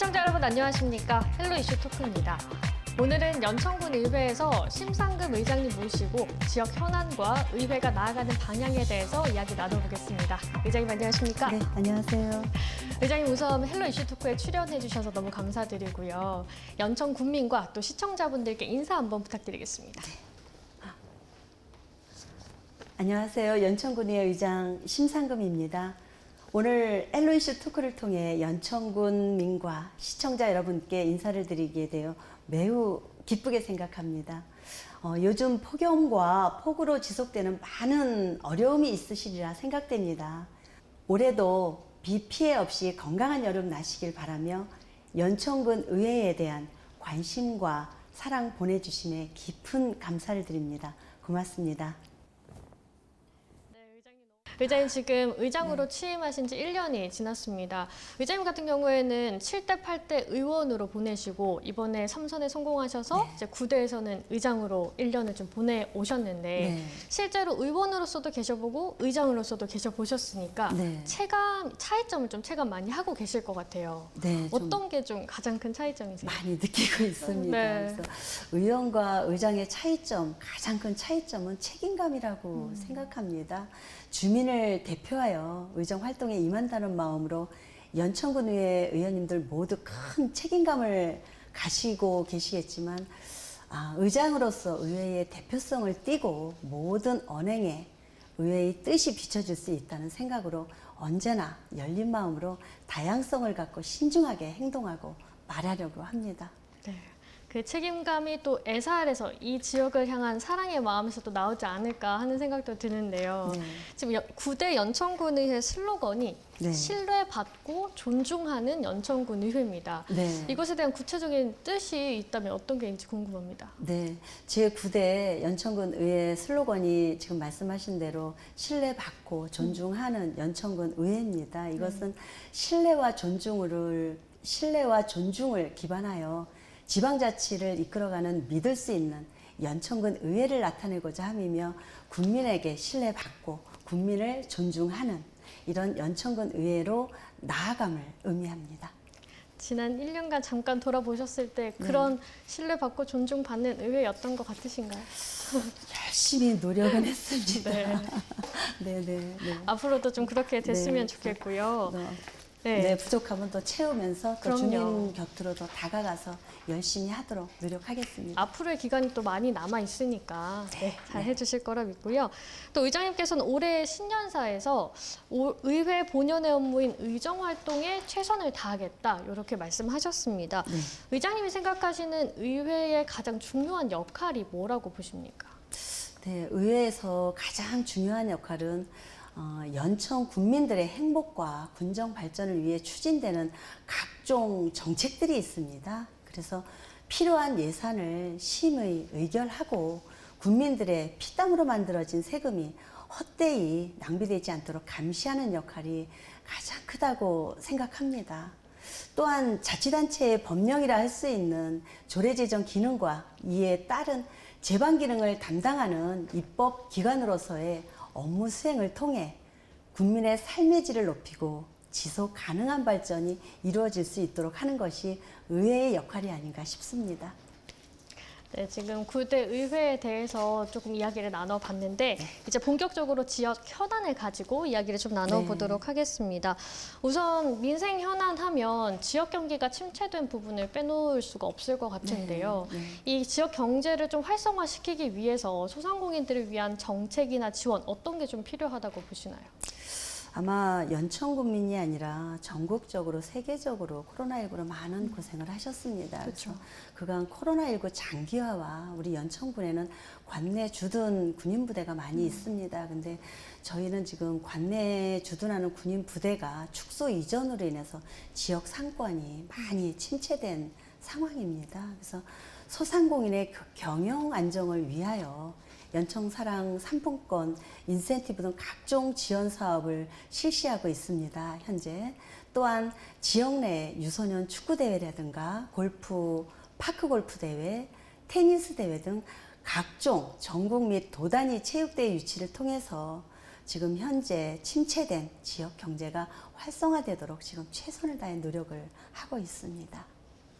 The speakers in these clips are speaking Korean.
시청자 여러분 안녕하십니까? 헬로 이슈 토크입니다. 오늘은 연천군 의회에서 심상금 의장님 모시고 지역 현안과 의회가 나아가는 방향에 대해서 이야기 나눠보겠습니다. 의장님 안녕하십니까? 네, 안녕하세요. 의장님 우선 헬로 이슈 토크에 출연해 주셔서 너무 감사드리고요. 연천 군민과 또 시청자분들께 인사 한번 부탁드리겠습니다. 안녕하세요. 연천군의 의장 심상금입니다. 오늘 헬로 이슈 토크를 통해 연천군 민과 시청자 여러분께 인사를 드리게 되어 매우 기쁘게 생각합니다. 요즘 폭염과 폭우로 지속되는 많은 어려움이 있으시리라 생각됩니다. 올해도 비 피해 없이 건강한 여름 나시길 바라며 연천군 의회에 대한 관심과 사랑 보내주심에 깊은 감사를 드립니다. 고맙습니다. 의장님 지금 의장으로 취임하신 지 1년이 지났습니다. 의장님 같은 경우에는 7대, 8대 의원으로 보내시고 이번에 3선에 성공하셔서 이제 9대에서는 의장으로 1년을 좀 보내오셨는데 실제로 의원으로서도 계셔보고 의장으로서도 계셔보셨으니까 차이점을 좀 체감 많이 하고 계실 것 같아요. 네, 어떤 게 좀 가장 큰 차이점이세요? 많이 느끼고 있습니다. 그래서 의원과 의장의 차이점, 가장 큰 차이점은 책임감이라고 생각합니다. 주민을 대표하여 의정 활동에 임한다는 마음으로 연천군 의회 의원님들 모두 큰 책임감을 가지고 계시겠지만 의장으로서 의회의 대표성을 띠고 모든 언행에 의회의 뜻이 비춰질 수 있다는 생각으로 언제나 열린 마음으로 다양성을 갖고 신중하게 행동하고 말하려고 합니다. 네. 그 책임감이 또 애살에서 이 지역을 향한 사랑의 마음에서 또 나오지 않을까 하는 생각도 드는데요. 지금 9대 연천군 의회 슬로건이 신뢰받고 존중하는 연천군 의회입니다. 이것에 대한 구체적인 뜻이 있다면 어떤 게 있는지 궁금합니다. 네, 제 9대 연천군 의회 슬로건이 지금 말씀하신 대로 신뢰받고 존중하는 연천군 의회입니다. 이것은 신뢰와 존중을 기반하여 지방자치를 이끌어가는 믿을 수 있는 연천군 의회를 나타내고자 함이며 국민에게 신뢰받고 국민을 존중하는 이런 연천군 의회로 나아감을 의미합니다. 지난 1년간 잠깐 돌아보셨을 때 그런 신뢰받고 존중받는 의회였던 것 같으신가요? 열심히 노력은 했습니다. 네. 앞으로도 좀 그렇게 됐으면 좋겠고요. 부족함은 또 채우면서 또 주민 곁으로 더 다가가서 열심히 하도록 노력하겠습니다. 앞으로의 기간이 또 많이 남아 있으니까 잘 해주실 거라 믿고요. 또 의장님께서는 올해 신년사에서 의회 본연의 업무인 의정 활동에 최선을 다하겠다 이렇게 말씀하셨습니다. 의장님이 생각하시는 의회의 가장 중요한 역할이 뭐라고 보십니까? 네, 의회에서 가장 중요한 역할은 연천 국민들의 행복과 군정 발전을 위해 추진되는 각종 정책들이 있습니다. 그래서 필요한 예산을 심의 의결하고 국민들의 피땀으로 만들어진 세금이 헛되이 낭비되지 않도록 감시하는 역할이 가장 크다고 생각합니다. 또한 자치단체의 법령이라 할 수 있는 조례제정 기능과 이에 따른 제방 기능을 담당하는 입법기관으로서의 업무 수행을 통해 국민의 삶의 질을 높이고 지속 가능한 발전이 이루어질 수 있도록 하는 것이 의회의 역할이 아닌가 싶습니다. 네, 지금 9대 의회에 대해서 조금 이야기를 나눠봤는데 이제 본격적으로 지역 현안을 가지고 이야기를 좀 나눠보도록 하겠습니다. 우선 민생 현안 하면 지역 경기가 침체된 부분을 빼놓을 수가 없을 것 같은데요. 이 지역 경제를 좀 활성화시키기 위해서 소상공인들을 위한 정책이나 지원 어떤 게 좀 필요하다고 보시나요? 아마 연천군민이 아니라 전국적으로 세계적으로 코로나19로 많은 고생을 하셨습니다. 그래서 그간 코로나19 장기화와 우리 연천군에는 관내 주둔 군인부대가 많이 있습니다. 근데 저희는 지금 관내 주둔하는 군인부대가 축소 이전으로 인해서 지역 상권이 많이 침체된 상황입니다. 그래서 소상공인의 경영 안정을 위하여 연천사랑 상품권, 인센티브 등 각종 지원 사업을 실시하고 있습니다. 현재 또한 지역 내 유소년 축구대회라든가 골프, 파크골프 대회, 테니스 대회 등 각종 전국 및 도단위 체육대회 유치를 통해서 지금 현재 침체된 지역 경제가 활성화되도록 지금 최선을 다해 노력을 하고 있습니다.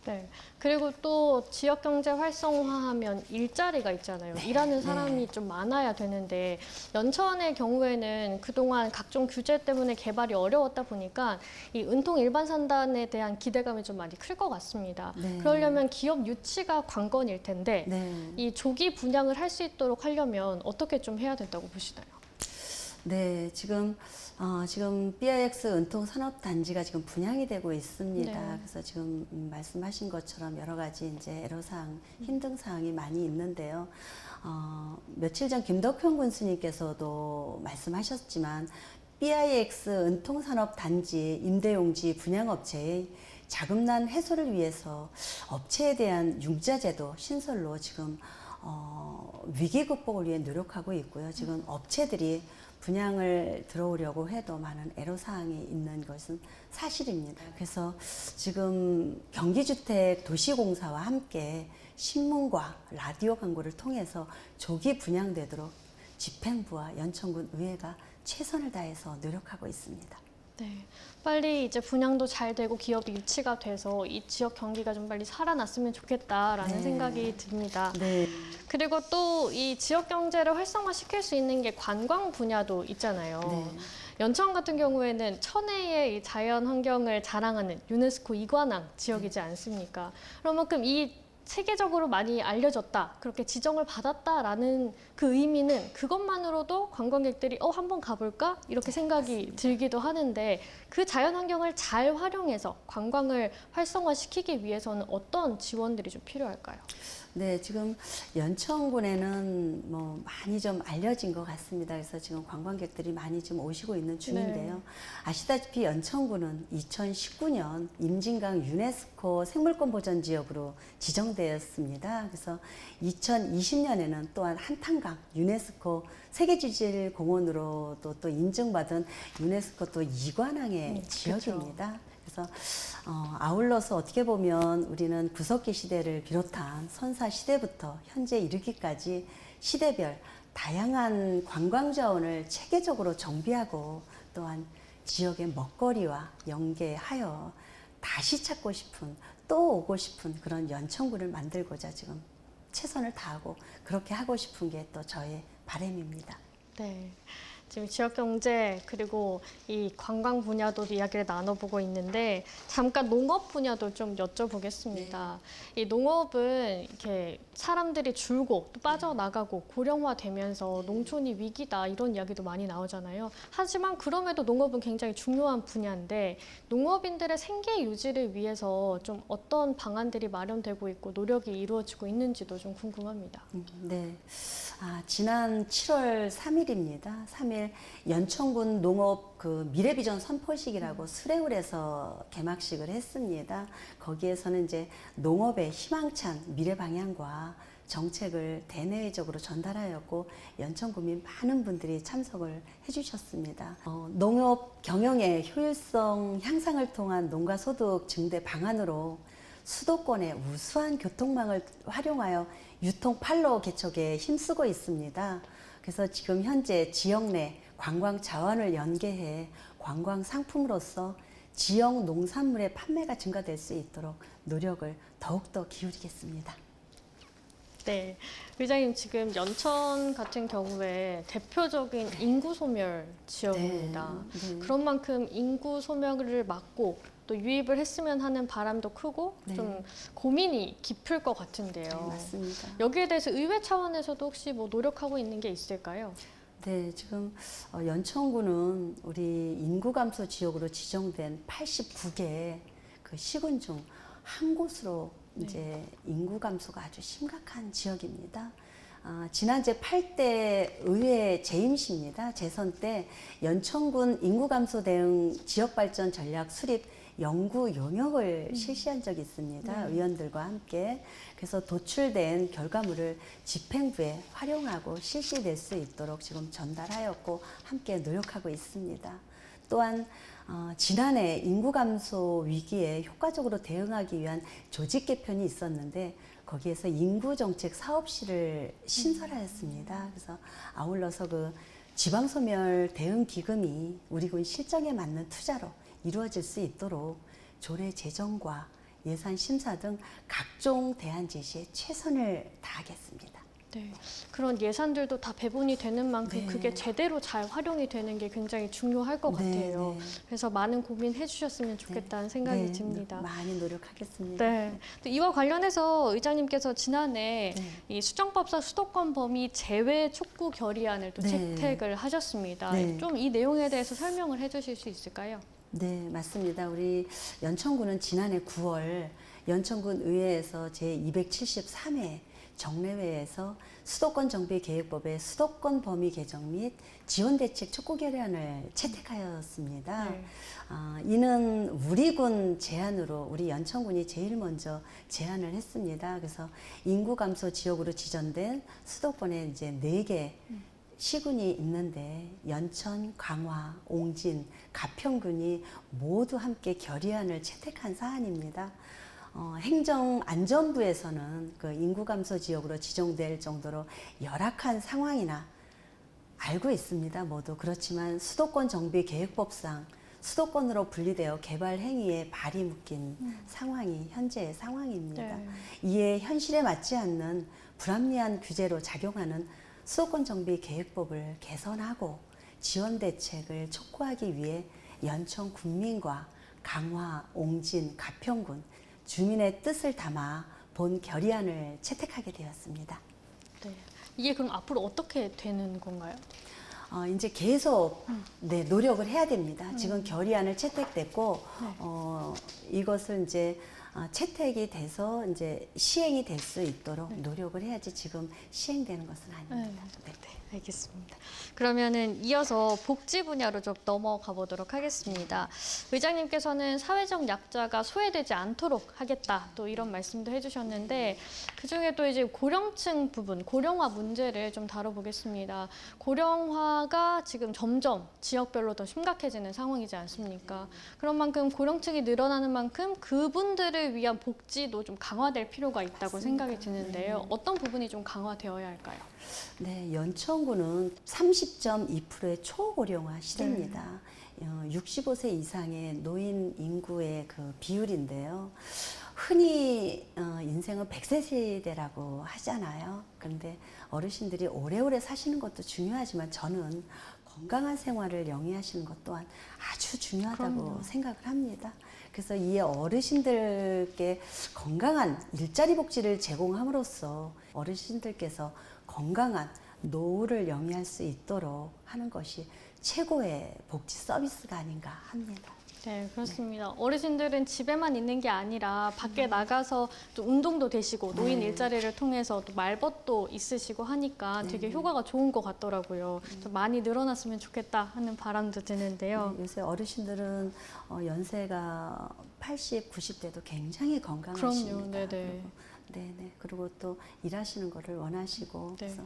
네. 그리고 또 지역 경제 활성화하면 일자리가 있잖아요. 일하는 사람이 좀 많아야 되는데 연천의 경우에는 그동안 각종 규제 때문에 개발이 어려웠다 보니까 이 은통 일반 산단에 대한 기대감이 좀 많이 클 것 같습니다. 네. 그러려면 기업 유치가 관건일 텐데 네. 이 조기 분양을 할 수 있도록 하려면 어떻게 좀 해야 된다고 보시나요? 네, 지금 BIX 은통 산업단지가 지금 분양이 되고 있습니다. 네. 그래서 지금 말씀하신 것처럼 여러 가지 이제 애로사항, 힘든 사항이 많이 있는데요. 며칠 전 김덕현 군수님께서도 말씀하셨지만 BIX 은통 산업단지 임대용지 분양업체의 자금난 해소를 위해서 업체에 대한 융자제도 신설로 지금 위기 극복을 위해 노력하고 있고요. 지금 업체들이 분양을 들어오려고 해도 많은 애로사항이 있는 것은 사실입니다. 그래서 지금 경기주택 도시공사와 함께 신문과 라디오 광고를 통해서 조기 분양되도록 집행부와 연천군 의회가 최선을 다해서 노력하고 있습니다. 네, 빨리 이제 분양도 잘 되고 기업이 유치가 돼서 이 지역 경기가 좀 빨리 살아났으면 좋겠다라는 네. 생각이 듭니다. 네. 그리고 또 이 지역 경제를 활성화시킬 수 있는 게 관광 분야도 있잖아요. 네. 연천 같은 경우에는 천혜의 이 자연 환경을 자랑하는 유네스코 이관왕 지역이지 않습니까? 그만큼 이 세계적으로 많이 알려졌다, 그렇게 지정을 받았다라는 그 의미는 그것만으로도 관광객들이 한번 가볼까? 이렇게 생각이 들기도 하는데 그 자연 환경을 잘 활용해서 관광을 활성화시키기 위해서는 어떤 지원들이 좀 필요할까요? 네, 지금 연천군에는 뭐 많이 좀 알려진 것 같습니다. 그래서 지금 관광객들이 많이 좀 오시고 있는 중인데요. 네. 아시다시피 연천군은 2019년 임진강 유네스코 생물권 보전 지역으로 지정되었습니다. 그래서 2020년에는 또한 한탄강 유네스코 세계지질공원으로 또 인증받은 유네스코 또 이관왕의 지역입니다. 그래서 아울러서 어떻게 보면 우리는 구석기 시대를 비롯한 선사 시대부터 현재 이르기까지 시대별 다양한 관광 자원을 체계적으로 정비하고 또한 지역의 먹거리와 연계하여 다시 찾고 싶은 또 오고 싶은 그런 연천군을 만들고자 지금 최선을 다하고 그렇게 하고 싶은 게 또 저의 바람입니다. 네. 지금 지역 경제 그리고 이 관광 분야도 이야기를 나눠보고 있는데 잠깐 농업 분야도 좀 여쭤보겠습니다. 이 농업은 이렇게 사람들이 줄고 또 빠져나가고 고령화되면서 농촌이 위기다 이런 이야기도 많이 나오잖아요. 하지만 그럼에도 농업은 굉장히 중요한 분야인데 농업인들의 생계 유지를 위해서 좀 어떤 방안들이 마련되고 있고 노력이 이루어지고 있는지도 좀 궁금합니다. 네. 지난 7월 3일입니다. 3일 연천군 농업 그 미래비전 선포식이라고 수레울에서 개막식을 했습니다. 거기에서는 이제 농업의 희망찬 미래 방향과 정책을 대내외적으로 전달하였고 연천군민 많은 분들이 참석을 해주셨습니다. 농업 경영의 효율성 향상을 통한 농가 소득 증대 방안으로 수도권의 우수한 교통망을 활용하여 유통팔로 개척에 힘쓰고 있습니다. 그래서 지금 현재 지역 내 관광 자원을 연계해 관광 상품으로서 지역 농산물의 판매가 증가될 수 있도록 노력을 더욱더 기울이겠습니다. 네, 의장님 지금 연천 같은 경우에 대표적인 인구 소멸 지역입니다. 네. 그런 만큼 인구 소멸을 막고 또 유입을 했으면 하는 바람도 크고 네. 좀 고민이 깊을 것 같은데요. 네, 맞습니다. 여기에 대해서 의회 차원에서도 혹시 뭐 노력하고 있는 게 있을까요? 네, 지금 연천군은 우리 인구 감소 지역으로 지정된 89개 그 시군 중 한 곳으로 이제 인구 감소가 아주 심각한 지역입니다. 지난 제8대 의회 재임시입니다. 재선 때 연천군 인구 감소 대응 지역 발전 전략 수립 연구 용역을 실시한 적이 있습니다. 의원들과 함께. 그래서 도출된 결과물을 집행부에 활용하고 실시될 수 있도록 지금 전달하였고 함께 노력하고 있습니다. 또한 지난해 인구 감소 위기에 효과적으로 대응하기 위한 조직 개편이 있었는데 거기에서 인구 정책 사업실을 신설하였습니다. 그래서 아울러서 그 지방소멸 대응 기금이 우리 군 실정에 맞는 투자로 이루어질 수 있도록 조례 제정과 예산 심사 등 각종 대안 제시에 최선을 다하겠습니다. 네, 그런 예산들도 다 배분이 되는 만큼 네. 그게 제대로 잘 활용이 되는 게 굉장히 중요할 것 네, 같아요. 네. 그래서 많은 고민해 주셨으면 좋겠다는 생각이 네, 듭니다. 많이 노력하겠습니다. 네. 또 이와 관련해서 의장님께서 지난해 네. 이 수정법상 수도권 범위 제외 촉구 결의안을 또 네. 채택을 하셨습니다. 네. 좀 이 내용에 대해서 설명을 해주실 수 있을까요? 네, 맞습니다. 우리 연천군은 지난해 9월 연천군 의회에서 제273회 정례회에서 수도권 정비 계획법의 수도권 범위 개정 및 지원 대책 촉구 결의안을 채택하였습니다. 네. 이는 우리 군 제안으로 우리 연천군이 제일 먼저 제안을 했습니다. 그래서 인구 감소 지역으로 지정된 수도권에 이제 4개 시군이 있는데 연천, 강화, 옹진, 가평군이 모두 함께 결의안을 채택한 사안입니다. 행정안전부에서는 그 인구 감소 지역으로 지정될 정도로 열악한 상황이나 알고 있습니다. 모두 그렇지만 수도권 정비 계획법상 수도권으로 분리되어 개발 행위에 발이 묶인 상황이 현재의 상황입니다. 네. 이에 현실에 맞지 않는 불합리한 규제로 작용하는 수도권 정비 계획법을 개선하고 지원 대책을 촉구하기 위해 연천 군민과 강화, 옹진, 가평군 주민의 뜻을 담아 본 결의안을 채택하게 되었습니다. 네. 이게 그럼 앞으로 어떻게 되는 건가요? 이제 계속 네, 노력을 해야 됩니다. 지금 결의안을 채택됐고 이것을 이제 채택이 돼서 이제 시행이 될 수 있도록 노력을 해야지 지금 시행되는 것은 아닙니다. 네, 알겠습니다. 그러면은 이어서 복지 분야로 좀 넘어가 보도록 하겠습니다. 의장님께서는 사회적 약자가 소외되지 않도록 하겠다 또 이런 말씀도 해주셨는데 그 중에 또 이제 고령층 부분, 고령화 문제를 좀 다뤄보겠습니다. 고령화가 지금 점점 지역별로 더 심각해지는 상황이지 않습니까? 그런 만큼 고령층이 늘어나는 만큼 그분들을 위한 복지도 좀 강화될 필요가 있다고 생각이 드는데요. 어떤 부분이 좀 강화되어야 할까요? 네, 연천군은 30.2%의 초고령화 시대입니다. 65세 이상의 노인 인구의 그 비율인데요. 흔히 인생은 100세 시대라고 하잖아요. 그런데 어르신들이 오래오래 사시는 것도 중요하지만 저는 건강한 생활을 영위하시는 것 또한 아주 중요하다고 그럼요. 생각을 합니다. 그래서 이 어르신들께 건강한 일자리 복지를 제공함으로써 어르신들께서 건강한 노후를 영위할 수 있도록 하는 것이 최고의 복지 서비스가 아닌가 합니다. 네, 그렇습니다. 어르신들은 집에만 있는 게 아니라 밖에 나가서 또 운동도 되시고 노인 일자리를 통해서 또 말벗도 있으시고 하니까 되게 효과가 좋은 것 같더라고요. 좀 많이 늘어났으면 좋겠다 하는 바람도 드는데요. 네, 요새 어르신들은 연세가 80, 90대도 굉장히 건강하십니다. 그럼요, 네네. 그리고, 네네. 그리고 또 일하시는 거를 원하시고 네. 그래서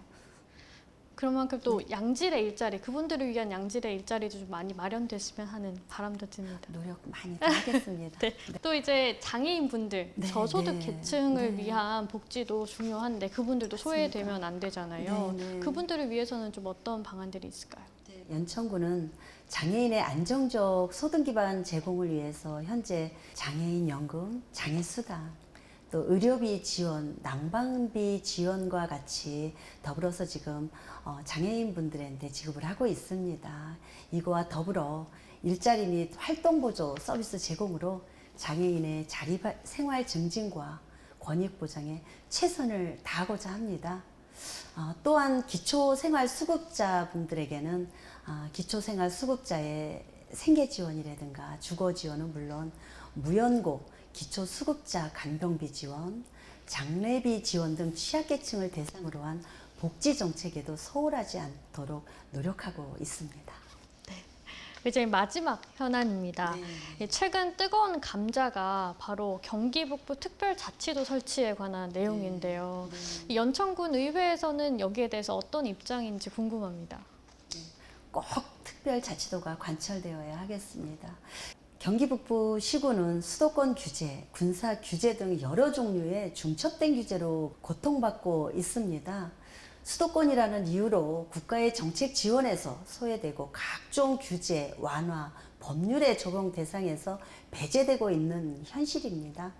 그런 만큼 또 양질의 일자리, 그분들을 위한 양질의 일자리도 좀 많이 마련됐으면 하는 바람도 듭니다. 노력 많이 더 하겠습니다. 네. 또 이제 장애인분들, 네, 저소득 네, 계층을 네. 위한 복지도 중요한데 그분들도 소외되면 안 되잖아요. 네, 네. 그분들을 위해서는 좀 어떤 방안들이 있을까요? 연천군은 장애인의 안정적 소득 기반 제공을 위해서 현재 장애인 연금, 장애 수당, 또 의료비 지원, 난방비 지원과 같이 더불어서 지금 장애인 분들한테 지급을 하고 있습니다. 이거와 더불어 일자리 및 활동 보조 서비스 제공으로 장애인의 자리 생활 증진과 권익 보장에 최선을 다하고자 합니다. 또한 기초생활수급자 분들에게는 기초생활수급자의 생계지원이라든가 주거지원은 물론 무연고 기초수급자 간병비 지원, 장례비 지원 등 취약계층을 대상으로 한 복지정책에도 소홀하지 않도록 노력하고 있습니다. 이제 마지막 현안입니다. 네. 최근 뜨거운 감자가 바로 경기 북부 특별자치도 설치에 관한 내용인데요. 이 연천군 의회에서는 여기에 대해서 어떤 입장인지 궁금합니다. 꼭 특별자치도가 관철되어야 하겠습니다. 경기 북부 시군은 수도권 규제, 군사 규제 등 여러 종류의 중첩된 규제로 고통받고 있습니다. 수도권이라는 이유로 국가의 정책 지원에서 소외되고 각종 규제, 완화, 법률의 적용 대상에서 배제되고 있는 현실입니다.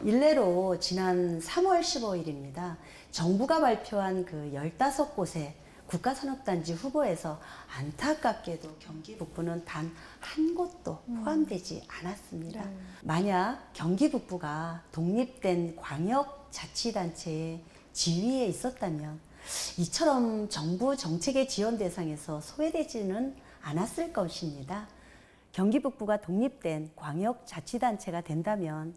일례로 지난 3월 15일입니다. 정부가 발표한 그 15곳의 국가산업단지 후보에서 안타깝게도 경기 북부는 단 한 곳도 포함되지 않았습니다. 만약 경기 북부가 독립된 광역자치단체의 지위에 있었다면 이처럼 정부 정책의 지원 대상에서 소외되지는 않았을 것입니다. 경기 북부가 독립된 광역자치단체가 된다면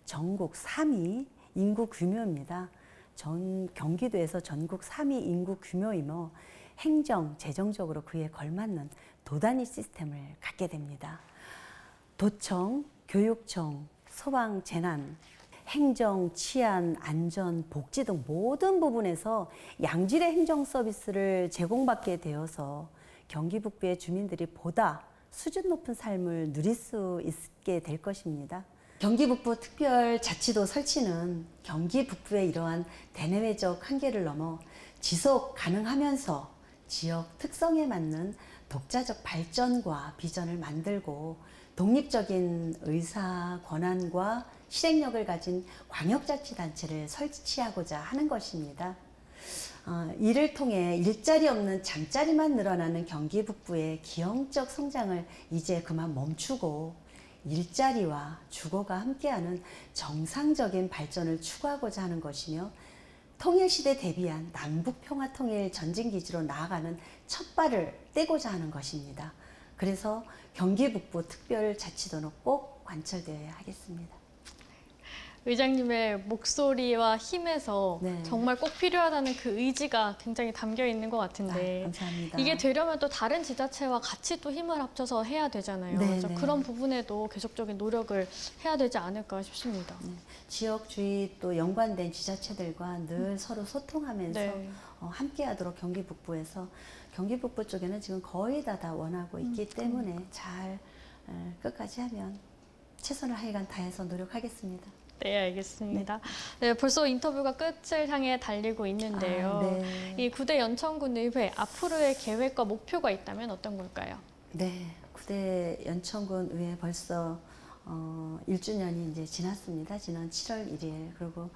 전국 3위 인구 규모입니다. 경기도에서 전국 3위 인구 규모이며 행정, 재정적으로 그에 걸맞는 도단위 시스템을 갖게 됩니다. 도청, 교육청, 소방, 재난, 행정, 치안, 안전, 복지 등 모든 부분에서 양질의 행정 서비스를 제공받게 되어서 경기 북부의 주민들이 보다 수준 높은 삶을 누릴 수 있게 될 것입니다. 경기 북부 특별자치도 설치는 경기 북부의 이러한 대내외적 한계를 넘어 지속 가능하면서 지역 특성에 맞는 독자적 발전과 비전을 만들고 독립적인 의사 권한과 실행력을 가진 광역자치단체를 설치하고자 하는 것입니다. 이를 통해 일자리 없는 잠자리만 늘어나는 경기 북부의 기형적 성장을 이제 그만 멈추고 일자리와 주거가 함께하는 정상적인 발전을 추구하고자 하는 것이며 통일시대 대비한 남북평화통일 전진기지로 나아가는 첫발을 떼고자 하는 것입니다. 그래서 경기 북부 특별자치도는 꼭 관철되어야 하겠습니다. 의장님의 목소리와 힘에서 네. 정말 꼭 필요하다는 그 의지가 굉장히 담겨 있는 것 같은데 감사합니다. 이게 되려면 또 다른 지자체와 같이 또 힘을 합쳐서 해야 되잖아요. 네, 그래서 네. 그런 부분에도 계속적인 노력을 해야 되지 않을까 싶습니다. 지역 주위 또 연관된 지자체들과 늘 서로 소통하면서 네. 함께하도록 경기 북부에서 경기 북부 쪽에는 지금 거의 다 원하고 있기 때문에 잘 끝까지 하면 최선을 하여간 다해서 노력하겠습니다. 네, 알겠습니다. 네, 벌써 인터뷰가 끝을 향해 달리고 있는데요. 네. 이 구대 연천군 의회 앞으로의 계획과 목표가 있다면 어떤 걸까요? 네, 구대 연천군 의회 벌써 1주년이 이제 지났습니다. 지난 7월 1일. 그리고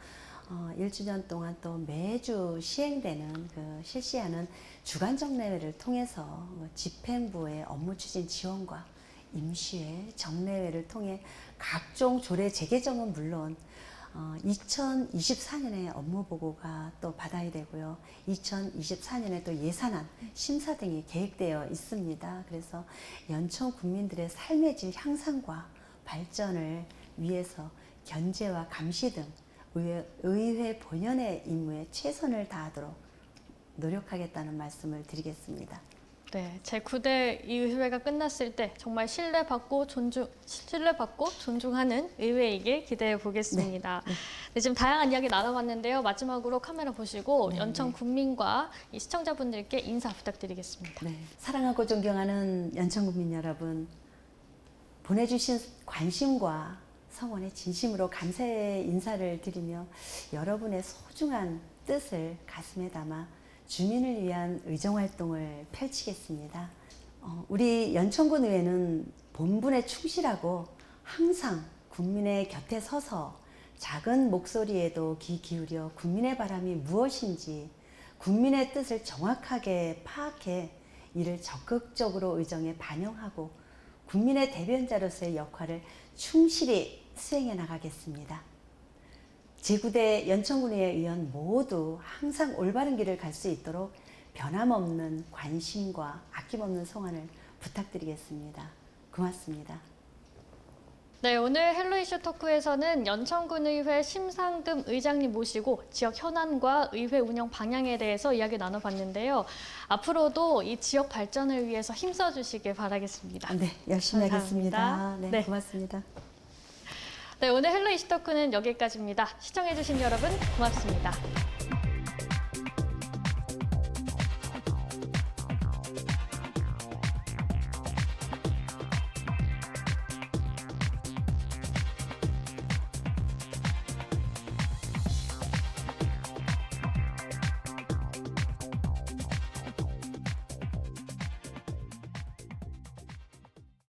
1주년 동안 또 매주 시행되는 실시하는 주간 정례회를 통해서 집행부의 업무 추진 지원과 임시회, 정례회를 통해 각종 조례 재개정은 물론 2024년에 업무 보고가 또 받아야 되고요. 2024년에 또 예산안 심사 등이 계획되어 있습니다. 그래서 연천 국민들의 삶의 질 향상과 발전을 위해서 견제와 감시 등 의회 본연의 임무에 최선을 다하도록 노력하겠다는 말씀을 드리겠습니다. 네, 제 9대 이 의회가 끝났을 때 정말 신뢰받고 존중하는 의회이길 기대해 보겠습니다. 네, 지금 다양한 이야기 나눠봤는데요. 마지막으로 카메라 보시고 연천 국민과 이 시청자분들께 인사 부탁드리겠습니다. 네, 사랑하고 존경하는 연천 국민 여러분, 보내주신 관심과 성원에 진심으로 감사의 인사를 드리며 여러분의 소중한 뜻을 가슴에 담아 주민을 위한 의정활동을 펼치겠습니다. 우리 연천군 의회는 본분에 충실하고 항상 국민의 곁에 서서 작은 목소리에도 귀 기울여 국민의 바람이 무엇인지 국민의 뜻을 정확하게 파악해 이를 적극적으로 의정에 반영하고 국민의 대변자로서의 역할을 충실히 수행해 나가겠습니다. 제9대 연천군의회 의원 모두 항상 올바른 길을 갈 수 있도록 변함없는 관심과 아낌없는 성원을 부탁드리겠습니다. 고맙습니다. 네, 오늘 헬로 이슈 토크에서는 연천군의회 심상금 의장님 모시고 지역 현안과 의회 운영 방향에 대해서 이야기 나눠봤는데요. 앞으로도 이 지역 발전을 위해서 힘써주시길 바라겠습니다. 네, 열심히 감사합니다. 하겠습니다. 네, 고맙습니다. 네, 오늘 헬로 이슈 토크는 여기까지입니다. 시청해주신 여러분 고맙습니다.